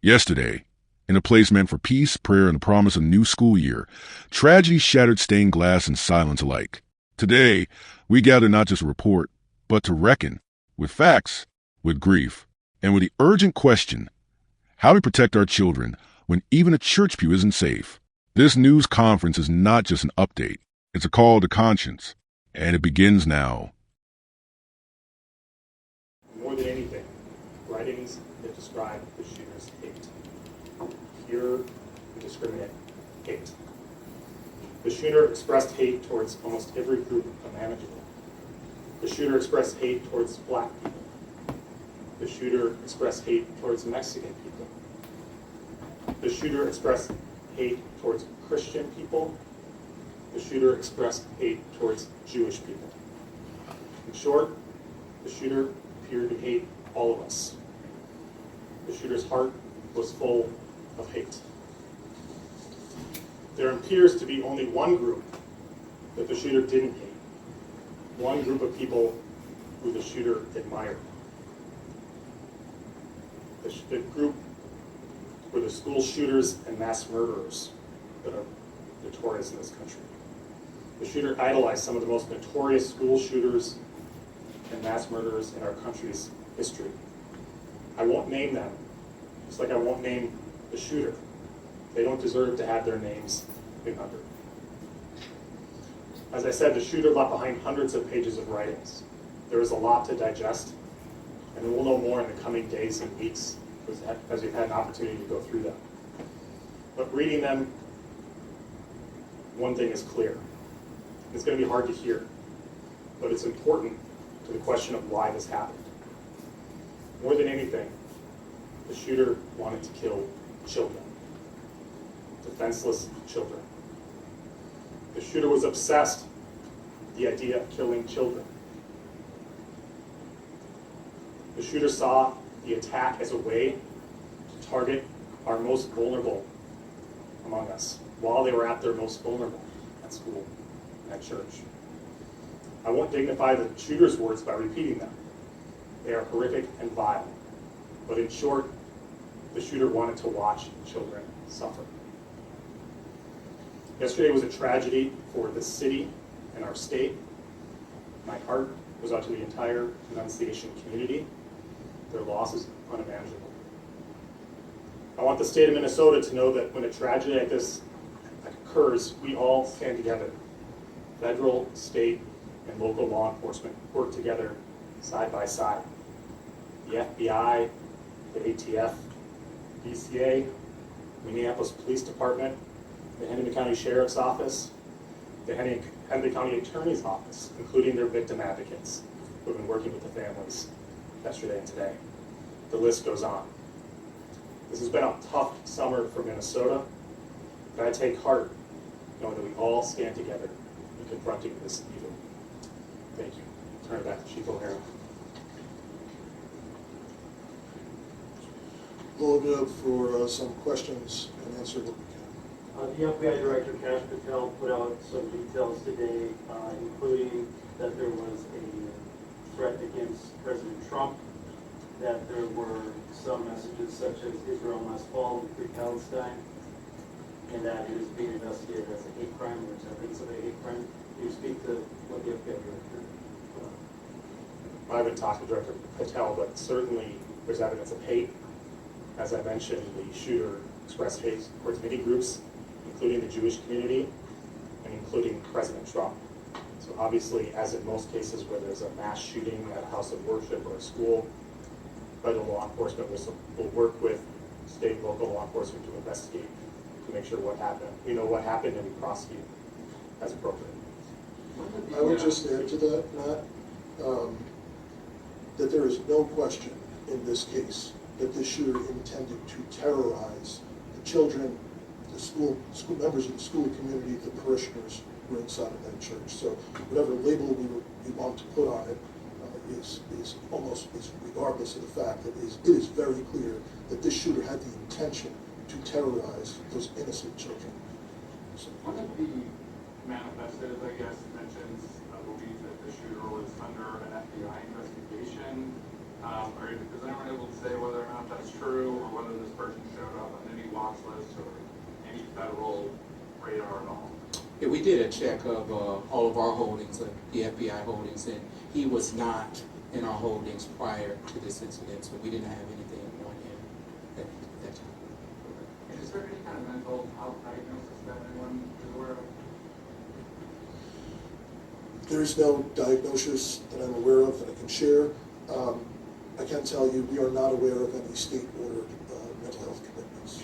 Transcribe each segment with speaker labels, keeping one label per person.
Speaker 1: Yesterday, in a place meant for peace, prayer, and the promise of a new school year, tragedy shattered stained glass and silence alike. Today, we gather not just to report, but to reckon with facts, with grief, and with the urgent question, how do we protect our children when even a church pew isn't safe? This news conference is not just an update. It's a call to conscience, and it begins now.
Speaker 2: More than anything, writings that describe the shooter's hate. Pure, indiscriminate hate. The shooter expressed hate towards almost every group imaginable. The shooter expressed hate towards black people. The shooter expressed hate towards Mexican people. The shooter expressed hate towards Christian people. The shooter expressed hate towards Jewish people. In short, the shooter appeared to hate all of us. The shooter's heart was full of hate. There appears to be only one group that the shooter didn't hate. One group of people who the shooter admired. The group were the school shooters and mass murderers that are notorious in this country. The shooter idolized some of the most notorious school shooters and mass murderers in our country's history. I won't name them, just like I won't name the shooter. They don't deserve to have their names remembered. As I said, the shooter left behind hundreds of pages of writings. There is a lot to digest, and we'll know more in the coming days and weeks as we've had an opportunity to go through them. But reading them, one thing is clear. It's going to be hard to hear, but it's important to the question of why this happened. More than anything, the shooter wanted to kill children, defenseless children. The shooter was obsessed with the idea of killing children. The shooter saw the attack as a way to target our most vulnerable among us while they were at their most vulnerable at school and at church. I won't dignify the shooter's words by repeating them. They are horrific and vile. But in short, the shooter wanted to watch children suffer. Yesterday was a tragedy for the city and our state. My heart goes out to the entire Annunciation community. Their loss is unimaginable. I want the state of Minnesota to know that when a tragedy like this occurs, we all stand together. Federal, state, and local law enforcement work together side by side. The FBI, the ATF, DCA, Minneapolis Police Department, the Hennepin County Sheriff's Office, the Hennepin County Attorney's Office, including their victim advocates who have been working with the families yesterday and today. The list goes on. This has been a tough summer for Minnesota, but I take heart knowing that we all stand together in confronting this evil. Thank you. Turn it back to Chief O'Hara.
Speaker 3: We'll open it up for some questions and answer what we can.
Speaker 4: The FBI Director, Kash Patel, put out some details today, including that there was a threat against President Trump, that there were some messages such as Israel must fall and free Palestine, and that it is being investigated as a hate crime, or evidence of a hate crime. Can you speak to what the FBI Director put out?
Speaker 2: I haven't talked to Director Patel, but certainly there's evidence of hate. As I mentioned, the shooter expressed hate towards many groups, including the Jewish community and including President Trump. So obviously, as in most cases where there's a mass shooting at a house of worship or a school, federal law enforcement will work with state and local law enforcement to investigate, to make sure what happened. We know what happened and we prosecute as appropriate.
Speaker 3: I would just add to that, Matt, that there is no question in this case that this shooter intended to terrorize the children, the school members of the school community, the parishioners who were inside of that church. So whatever label we want to put on it is regardless of the fact that it is very clear that this shooter had the intention to terrorize those innocent children. So,
Speaker 5: one of the manifestos, I guess, mentions a belief that the shooter was under an FBI investigation. Is anyone able to say whether or not that's true, or whether this person
Speaker 6: Yeah, we did a check of all of our holdings, the FBI holdings, and he was not in our holdings prior to this incident, so we didn't have anything on him at that time.
Speaker 5: And is there any kind of mental health diagnosis that anyone is aware of?
Speaker 3: There is no diagnosis that I'm aware of that I can share. I can tell you we are not aware of any state-ordered mental health commitments.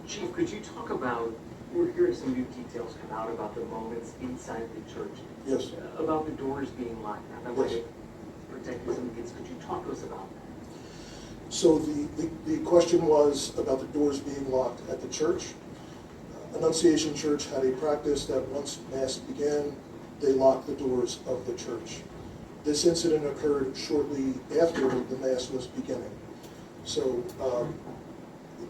Speaker 7: Chief, could you talk about, we're hearing some new details come out about the moments inside the church.
Speaker 3: Yes.
Speaker 7: About the doors being locked. Now, that might
Speaker 3: Yes.
Speaker 7: have protected some kids. Could you talk to us about that?
Speaker 3: So the question was about the doors being locked at the church. Annunciation Church had a practice that once Mass began, they locked the doors of the church. This incident occurred shortly after the Mass was beginning. So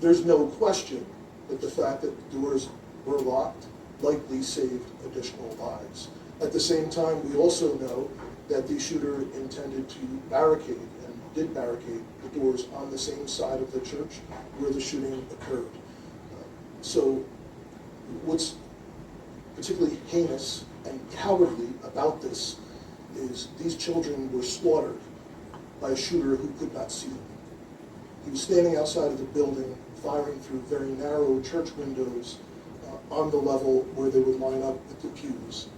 Speaker 3: there's no question that the fact that the doors were locked likely saved additional lives. At the same time, we also know that the shooter intended to barricade and did barricade the doors on the same side of the church where the shooting occurred. So what's particularly heinous and cowardly about this is these children were slaughtered by a shooter who could not see them. He was standing outside of the building, firing through very narrow church windows on the level where they would line up at the pews.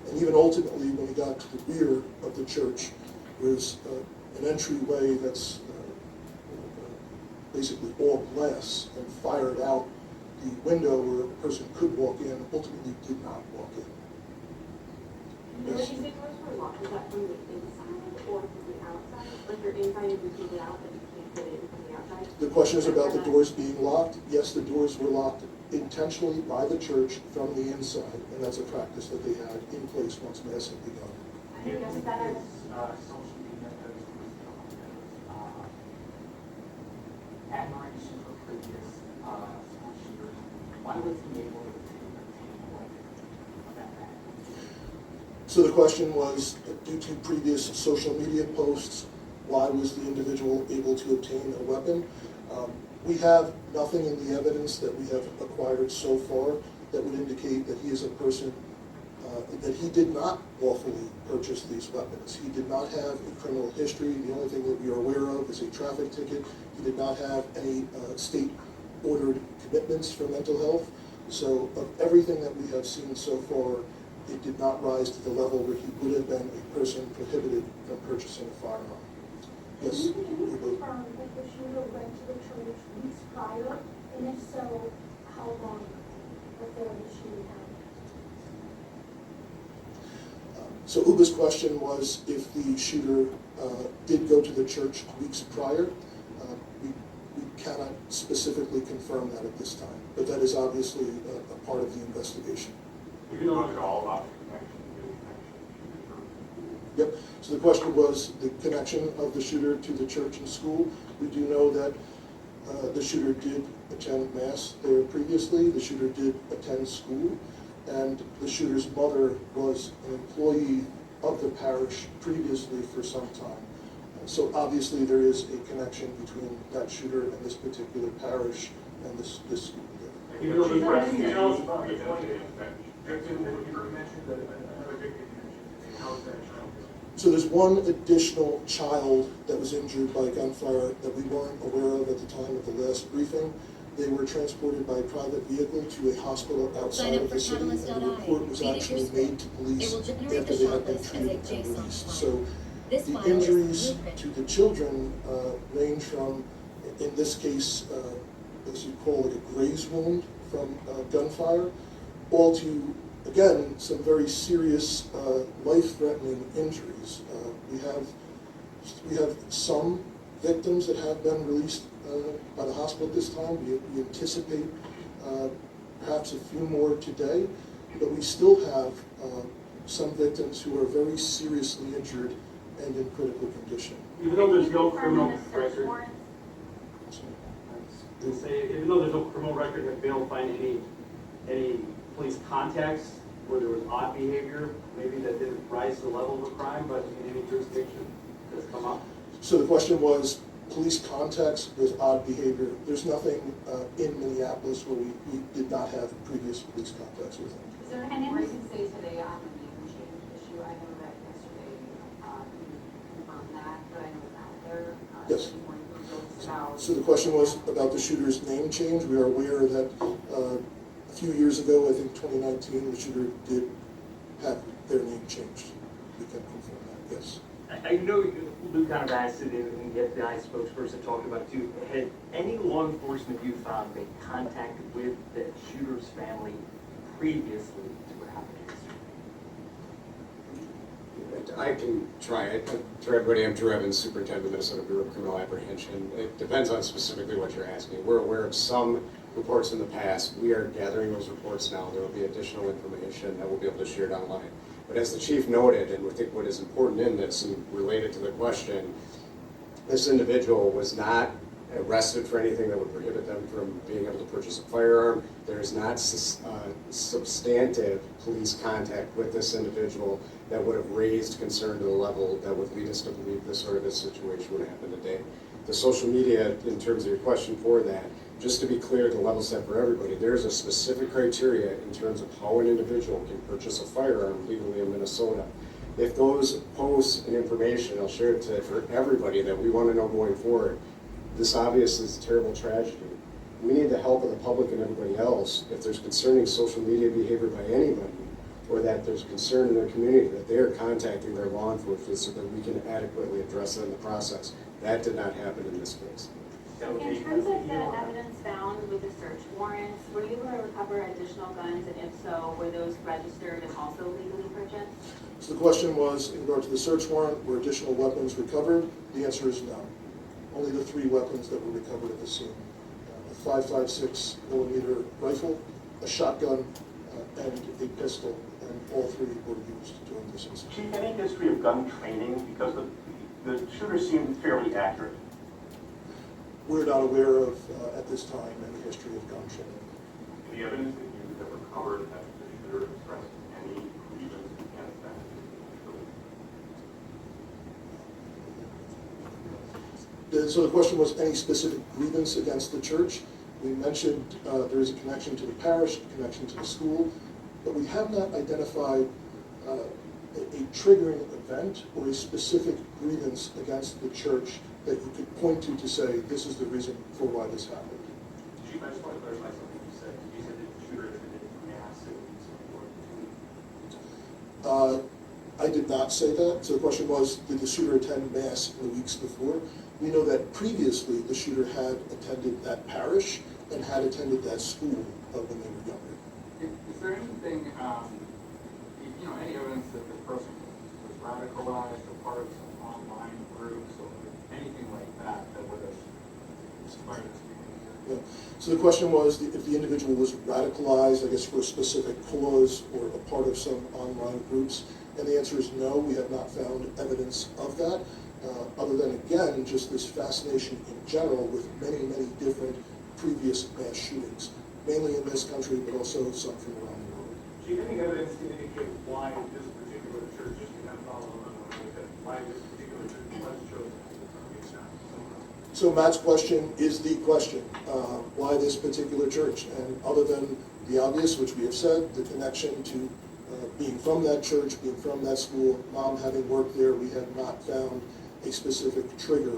Speaker 3: And even ultimately, when he got to the rear of the church, there's an entryway that's basically all glass and fired out the window where a person could walk in, ultimately did not walk in.
Speaker 8: When you say doors were locked, is that from the inside or from the outside? Like you're inside and you can get out, but you can't get in from the outside?
Speaker 3: The question is about the doors being locked. Yes, the doors were locked intentionally by the church from the inside, and that's a practice that they had in place once Mass had begun.
Speaker 8: I guess that is.
Speaker 5: Social media has admiration for previous school shooters. Why was he able to obtain a weapon of that magnitude?
Speaker 3: So the question was, due to previous social media posts, why was the individual able to obtain a weapon? We have nothing in the evidence that we have acquired so far that would indicate that he is a person, that he did not lawfully purchase these weapons. He did not have a criminal history. The only thing that we are aware of is a traffic ticket. He did not have any state-ordered commitments for mental health. So of everything that we have seen so far, it did not rise to the level where he would have been a person prohibited from purchasing a firearm. Yes?
Speaker 9: Can you confirm that the shooter went to the church weeks prior, and if so, how long before the shooting happened?
Speaker 3: So Uba's question was if the shooter did go to the church weeks prior. We cannot specifically confirm that at this time, but that is obviously a part of the investigation.
Speaker 5: Do you know at all about the connection?
Speaker 3: Yep, so the question was the connection of the shooter to the church and school. We do know that the shooter did attend Mass there previously, the shooter did attend school, and the shooter's mother was an employee of the parish previously for some time. So obviously there is a connection between that shooter and this particular parish and this school there.
Speaker 5: Even though the press details about the victim that you mentioned, another victim you mentioned, how is that child?
Speaker 3: So there's one additional child that was injured by gunfire that we weren't aware of at the time of the last briefing. They were transported by private vehicle to a hospital outside of the city, and the report was actually made to police after they had been treated and released. So the injuries to the children range from, in this case, as you call it, a graze wound from gunfire, all to, again, some very serious life-threatening injuries. We have some victims that have been released by the hospital at this time. We anticipate perhaps a few more today, but we still have some victims who are very seriously injured and in critical condition.
Speaker 4: Even though there's no criminal
Speaker 8: Confirm the search
Speaker 4: record,
Speaker 8: warrant?
Speaker 4: even though there's no criminal record, have been able to find any police contacts where there was odd behavior, maybe that didn't rise to the level of a crime, but in any jurisdiction that's come up?
Speaker 3: So the question was, police contacts with odd behavior, there's nothing in Minneapolis where we did not have previous police contacts with them.
Speaker 8: Is there any more you can say today on the name change issue? I know that yesterday you confirmed that, but I know it's out there.
Speaker 3: Yes.
Speaker 8: Any more details about?
Speaker 3: So the question was about the shooter's name change. We are aware that a few years ago, I think 2019, the shooter did have their name changed. We can confirm that, yes.
Speaker 7: I know Luke kind of asked it, and the FBI spokesperson talked about it too. Had any law enforcement you found made contact with the shooter's family previously to what happened yesterday?
Speaker 10: I can try it. For everybody, I'm Drew Evans, Superintendent of Minnesota Bureau of Criminal Apprehension. It depends on specifically what you're asking. We're aware of some reports in the past. We are gathering those reports now. There will be additional information that we'll be able to share down the line. But as the chief noted, and we think what is important in this and related to the question, this individual was not arrested for anything that would prohibit them from being able to purchase a firearm. There is not substantive police contact with this individual that would have raised concern to the level that would lead us to believe this sort of a situation would happen today. The social media, in terms of your question for that, just to be clear, the level set for everybody, there's a specific criteria in terms of how an individual can purchase a firearm legally in Minnesota. If those posts and information, I'll share it for everybody that we want to know going forward, this obviously is a terrible tragedy. We need the help of the public and everybody else. If there's concerning social media behavior by anybody, or that there's concern in their community, that they are contacting their law enforcement so that we can adequately address it in the process. That did not happen in this case.
Speaker 8: In terms of the evidence found with the search warrants, were you able to recover additional guns, and if so, were those registered and also legally purchased?
Speaker 3: So the question was, in regard to the search warrant, were additional weapons recovered? The answer is no. Only the 3 weapons that were recovered at the scene. A 5.56 millimeter rifle, a shotgun, and a pistol, and all 3 were used during this incident.
Speaker 11: Chief, any history of gun training? Because the shooter seemed fairly accurate.
Speaker 3: We're not aware of, at this time, any history of gun training.
Speaker 11: The evidence that you have recovered that the shooter expressed any grievance against that?
Speaker 3: So the question was any specific grievance against the church. We mentioned there is a connection to the parish, a connection to the school, but we have not identified a triggering event or a specific grievance against the church that you could point to say this is the reason for why this happened.
Speaker 11: Chief, I just want to clarify something you said. You said that the shooter attended mass in support.
Speaker 3: I did not say that. So the question was, did the shooter attend mass in the weeks before? We know that previously the shooter had attended that parish and had attended that school when they were younger.
Speaker 6: Is there anything, any evidence that the person was radicalized or part of some online groups or anything like that that would have inspired this behavior?
Speaker 3: Yeah. So the question was if the individual was radicalized, I guess, for a specific cause or a part of some online groups. And the answer is no, we have not found evidence of that. Other than, again, just this fascination in general with many, many different previous mass shootings, mainly in this country, but also some from around the world.
Speaker 11: Do you have any evidence to indicate why this particular church, just to kind of follow on why this particular church was chosen as the target, not someone else?
Speaker 3: So Matt's question is the question, why this particular church? And other than the obvious, which we have said, the connection to being from that church, being from that school, mom having worked there, we have not found a specific trigger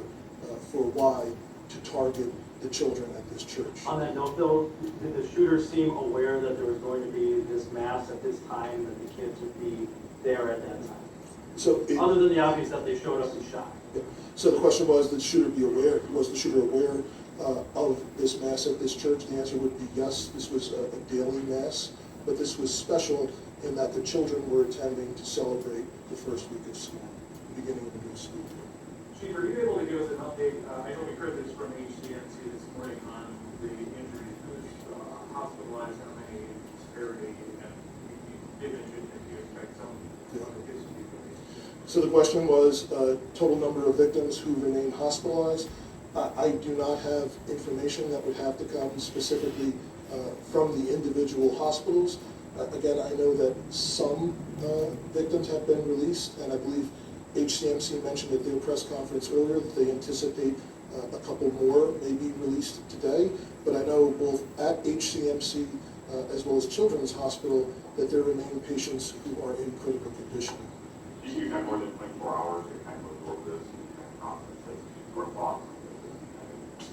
Speaker 3: for why to target the children at this church.
Speaker 4: On that note, though, did the shooter seem aware that there was going to be this mass at this time, that the kids would be there at that time?
Speaker 3: So
Speaker 4: Other than the obvious that they showed up and shot.
Speaker 3: Yeah. So the question was, was the shooter aware of this mass at this church? The answer would be yes. This was a daily mass, but this was special in that the children were attending to celebrate the first week of school, the beginning of a new school year.
Speaker 11: Chief, are you able to give us an update? I know we heard this from HCMC this morning on the injuries. Who's hospitalized, how many severity, and you did mention that you expect some other kids to be released.
Speaker 3: So the question was total number of victims who remain hospitalized. I do not have information that would have to come specifically from the individual hospitals. Again, I know that some victims have been released, and I believe HCMC mentioned at their press conference earlier that they anticipate A couple more may be released today, but I know both at HCMC as well as Children's Hospital that there remain patients who are in critical condition.
Speaker 11: You have more than 24 hours to kind of absorb this and kind of process this, or thoughts on this.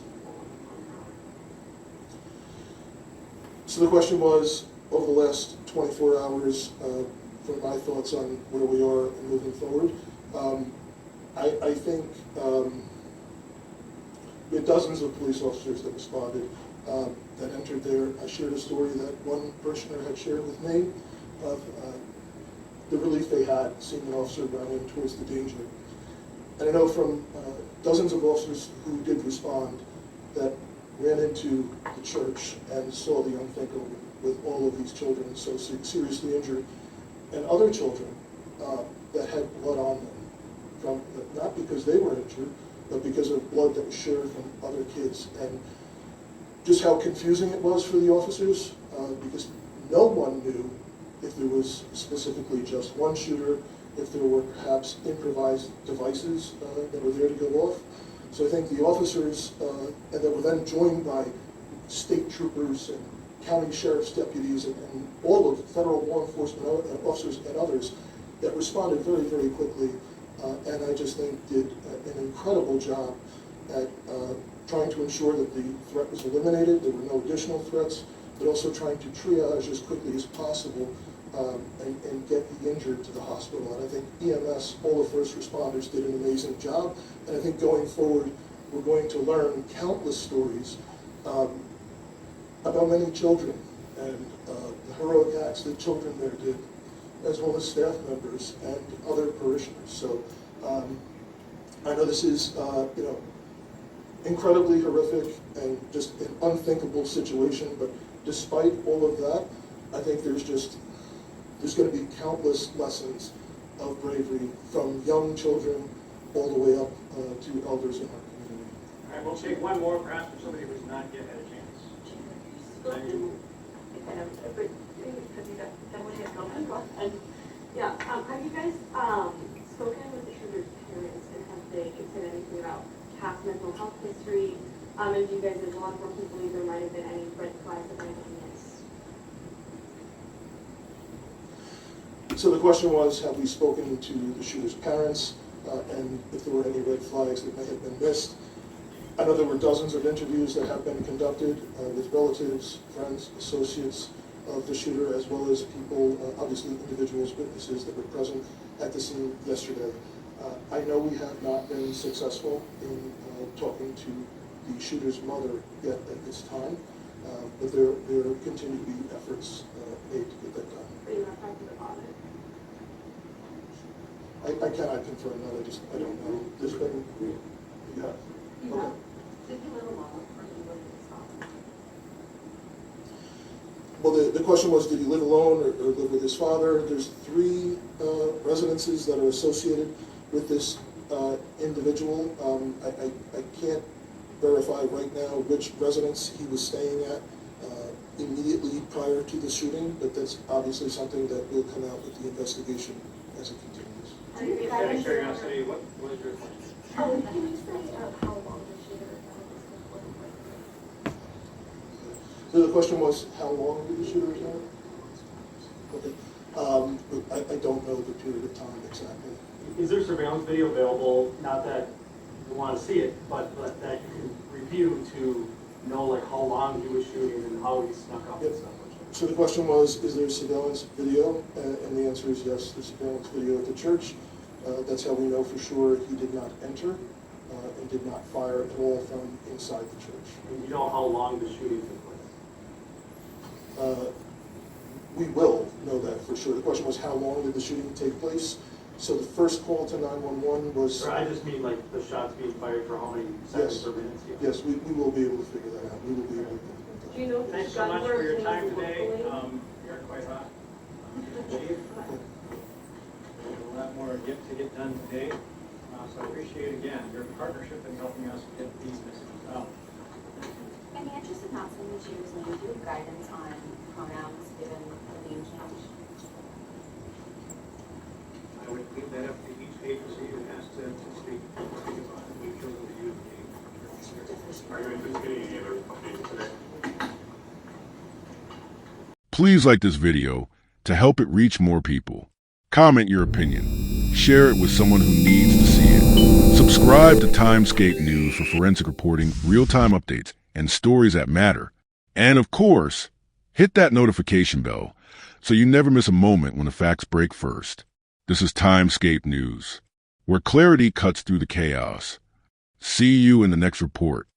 Speaker 3: So the question was, over the last 24 hours, for my thoughts on where we are and moving forward. I think we had dozens of police officers that responded, that entered there. I shared a story that one parishioner had shared with me of the relief they had seeing an officer running towards the danger. And I know from dozens of officers who did respond that ran into the church and saw the unthinkable with all of these children so seriously injured, and other children that had blood on them, from not because they were injured, but because of blood that was shared from other kids. And just how confusing it was for the officers, because no one knew if there was specifically just one shooter, if there were perhaps improvised devices that were there to go off. So I think the officers, and that were then joined by state troopers and county sheriff's deputies and all of the federal law enforcement officers and others that responded very, very quickly, and I just think did an incredible job at trying to ensure that the threat was eliminated, there were no additional threats, but also trying to triage as quickly as possible and get the injured to the hospital. And I think EMS, all the first responders, did an amazing job. And I think going forward, we're going to learn countless stories about many children and the heroic acts that children there did, as well as staff members and other parishioners. So I know this is, incredibly horrific and just an unthinkable situation, but despite all of that, I think there's going to be countless lessons of bravery from young children all the way up to elders in our community.
Speaker 11: All right, we'll take one more, perhaps for somebody who's not yet had a chance.
Speaker 8: Have you guys spoken with the shooter's parents, and have they said anything about past mental health history? And do you guys as law enforcement believe there might have been any red flags that might have been missed?
Speaker 3: So the question was, have we spoken to the shooter's parents, and if there were any red flags that may have been missed? I know there were dozens of interviews that have been conducted with relatives, friends, associates of the shooter, as well as people, obviously individuals, witnesses that were present at the scene yesterday. I know we have not been successful in talking to the shooter's mother yet at this time, but there continue to be efforts made to get that done.
Speaker 8: But you're not talking to the father?
Speaker 3: I cannot confirm that, I don't know. There's been, yeah. Okay.
Speaker 8: Did you live alone, or did you live with his father?
Speaker 3: Well, the question was, did he live alone or live with his father? There's 3 residences that are associated with this individual. I can't verify right now which residence he was staying at immediately prior to the shooting, but that's obviously something that will come out with the investigation as it continues.
Speaker 11: Just out of curiosity, what is your question?
Speaker 9: Can you say how long the shooter was?
Speaker 3: So the question was, how long did the shooter retire? Okay. I don't know the period of time exactly.
Speaker 7: Is there surveillance video available, not that you want to see it, but that you can review to know like how long he was shooting and how he snuck up and stuff like that?
Speaker 3: So the question was, is there surveillance video? And the answer is yes, there's surveillance video at the church. That's how we know for sure he did not enter and did not fire at all from inside the church.
Speaker 7: And you know how long the shooting took place?
Speaker 3: We will know that for sure. The question was, how long did the shooting take place? So the first call to 911 was...
Speaker 7: Or I just mean like the shots being fired for how many seconds
Speaker 3: Yes.
Speaker 7: or minutes? Yeah.
Speaker 3: Yes, we will be able to figure that out. We will be able to pinpoint that.
Speaker 8: Do you know if the
Speaker 11: Thanks so
Speaker 8: gun
Speaker 11: much
Speaker 8: were
Speaker 11: for your
Speaker 8: obtained
Speaker 11: time today.
Speaker 8: locally?
Speaker 11: You're quite hot. Chief, a lot more to get done today. So I appreciate again your partnership in helping us get these messages out.
Speaker 12: In the interest of not sending shooters later, do you have guidance on pronouns given the name change?
Speaker 11: I would leave that up to each agency that has to speak about it. We've chosen to use the Are you anticipating any other updates today?
Speaker 1: Please like this video to help it reach more people. Comment your opinion. Share it with someone who needs to see it. Subscribe to Time Scape News for forensic reporting, real-time updates, and stories that matter. And of course, hit that notification bell so you never miss a moment when the facts break first. This is Time Scape News, where clarity cuts through the chaos. See you in the next report.